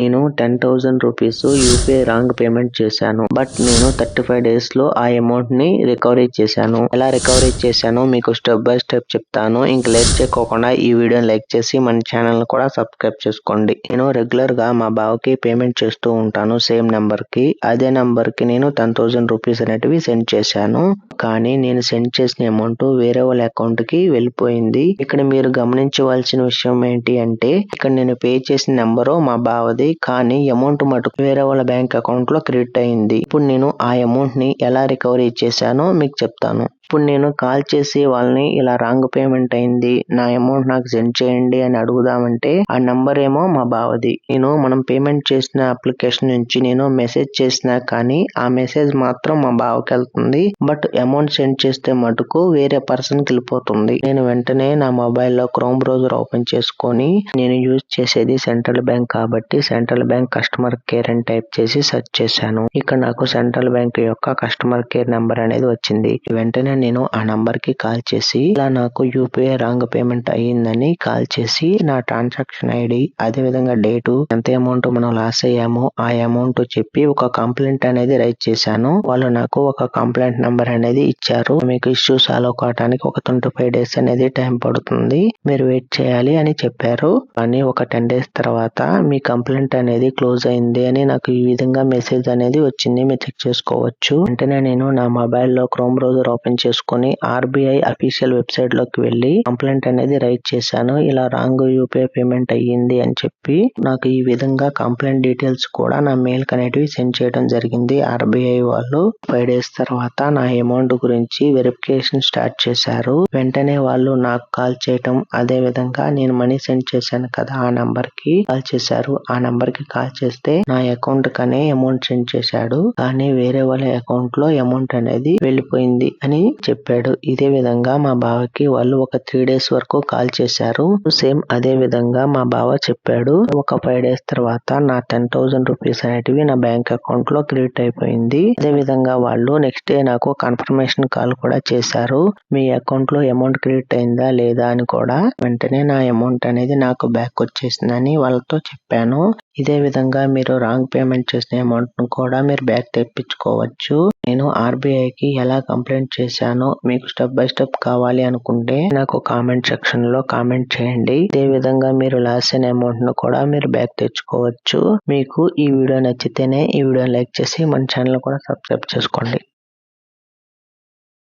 నేను 10,000 rupees UPI wrong payment చేశాను. But నేను 35 డేస్ లో ఆ అమౌంట్ ని రికవరీ చేశాను. ఎలా రికవరీ చేశానో మీకు స్టెప్ బై స్టెప్ చెప్తాను. ఇంక లేట్ చేయకోకుండా ఈ వీడియోని లైక్ చేసి మన ఛానల్ కూడా సబ్స్క్రైబ్ చేసుకోండి. నేను రెగ్యులర్ గా మా బావకి పేమెంట్ చేస్తూ ఉంటాను సేమ్ నెంబర్ కి. అదే నెంబర్ కి నేను 10,000 రూపీస్ అనేటివి సెండ్ చేశాను. కానీ నేను సెండ్ చేసిన అమౌంట్ వేరే వాళ్ళ అకౌంట్ కి వెళ్ళిపోయింది. ఇక్కడ మీరు గమనించవలసిన విషయం ఏంటి అంటే ఇక్కడ నేను పే చేసిన నెంబరు మా బావది, కానీ అమౌంట్ మటుకు వేరే వాళ్ళ బ్యాంక్ అకౌంట్ లో క్రెడిట్ అయింది. ఇప్పుడు నేను ఆ అమౌంట్ ని ఎలా రికవరీ చేశానో మీకు చెప్తాను. ఇప్పుడు నేను కాల్ చేసి వాళ్ళని ఇలా రాంగ్ పేమెంట్ అయింది, నా అమౌంట్ నాకు సెండ్ చేయండి అని అడుగుదామంటే ఆ నంబర్ ఏమో మా బావది. మనం పేమెంట్ చేసిన అప్లికేషన్ నుంచి నేను మెసేజ్ చేసినా కానీ ఆ మెసేజ్ మాత్రం మా బావకి వెళ్తుంది. బట్ అమౌంట్ సెండ్ చేస్తే మటుకు వేరే పర్సన్ కి వెళ్ళిపోతుంది. నేను వెంటనే నా మొబైల్ లో క్రోమ్ బ్రౌజర్ ఓపెన్ చేసుకొని నేను యూజ్ చేసేది సెంట్రల్ బ్యాంక్ కాబట్టి సెంట్రల్ బ్యాంక్ కస్టమర్ కేర్ అని టైప్ చేసి సెర్చ్ చేశాను. ఇక్కడ నాకు సెంట్రల్ బ్యాంక్ యొక్క కస్టమర్ కేర్ నెంబర్ అనేది వచ్చింది. వెంటనే నేను ఆ నంబర్ కి కాల్ చేసి ఇలా నాకు యూపీఐ రాంగ్ పేమెంట్ అయ్యిందని కాల్ చేసి నా ట్రాన్సాక్షన్ ఐడి అదే విధంగా డేటు ఎంత అమౌంట్ మనం లాస్ అయ్యామో ఆ అమౌంట్ చెప్పి ఒక కంప్లైంట్ అనేది రైట్ చేశాను. వాళ్ళు నాకు ఒక కంప్లైంట్ నంబర్ అనేది ఇచ్చారు. మీకు ఇష్యూ సాల్వ్ కావడానికి ఒక 25 డేస్ అనేది టైం పడుతుంది, మీరు వెయిట్ చేయాలి అని చెప్పారు. కానీ ఒక 10 డేస్ తర్వాత మీ కంప్లైంట్ అనేది క్లోజ్ అయింది అని నాకు ఈ విధంగా మెసేజ్ అనేది వచ్చింది. మీరు చెక్ చేసుకోవచ్చు. వెంటనే నేను నా మొబైల్ లో క్రోమ్ బ్రౌజర్ ఓపెన్ చేసుకొని ఆర్బీఐ అఫీషియల్ వెబ్సైట్ లోకి వెళ్లి కంప్లైంట్ అనేది రైట్ చేశాను. ఇలా రాంగ్ యూపీఐ పేమెంట్ అయ్యింది అని చెప్పి నాకు ఈ విధంగా కంప్లైంట్ డీటెయిల్స్ కూడా నా మెయిల్ కనేటివి సెండ్ చేయడం జరిగింది. ఆర్బీఐ వాళ్ళు 5 డేస్ తర్వాత నా అమౌంట్ గురించి వెరిఫికేషన్ స్టార్ట్ చేశారు. వెంటనే వాళ్ళు నాకు కాల్ చేయటం అదే విధంగా నేను మనీ సెండ్ చేశాను కదా ఆ నంబర్ కి కాల్ చేశారు. ఆ నంబర్ కి కాల్ చేస్తే నా అకౌంట్ కనే అమౌంట్ సెండ్ చేశాడు, కానీ వేరే వాళ్ళ అకౌంట్ లో అమౌంట్ అనేది వెళ్ళిపోయింది అని చెప్పాడు. ఇదే విధంగా మా బావకి వాళ్ళు ఒక 3 డేస్ వరకు కాల్ చేశారు. సేమ్ అదే విధంగా మా బావ చెప్పాడు. ఒక 5 డేస్ తర్వాత నా 10,000 రూపీస్ అనేటివి నా బ్యాంక్ అకౌంట్ లో క్రెడిట్ అయిపోయింది. అదే విధంగా వాళ్ళు నెక్స్ట్ డే నాకు కన్ఫర్మేషన్ కాల్ కూడా చేశారు. మీ అకౌంట్ లో అమౌంట్ క్రెడిట్ అయిందా లేదా అని కూడా. వెంటనే నా అమౌంట్ అనేది నాకు బ్యాక్ వచ్చేసిందని వాళ్ళతో చెప్పాను. ఇదే విధంగా మీరు రాంగ్ పేమెంట్ చేసిన అమౌంట్ ను కూడా మీరు బ్యాక్ తెప్పించుకోవచ్చు. నేను ఆర్బీఐకి ఎలా కంప్లైంట్ చేశానో మీకు స్టెప్ బై స్టెప్ కావాలి అనుకుంటే నాకు కామెంట్ సెక్షన్ లో కామెంట్ చేయండి. ఇదే విధంగా మీరు లాస్ అయిన అమౌంట్ ను కూడా మీరు బ్యాక్ తెచ్చుకోవచ్చు. మీకు ఈ వీడియో నచ్చితేనే ఈ వీడియోని లైక్ చేసి మన ఛానల్ కూడా సబ్స్క్రైబ్ చేసుకోండి.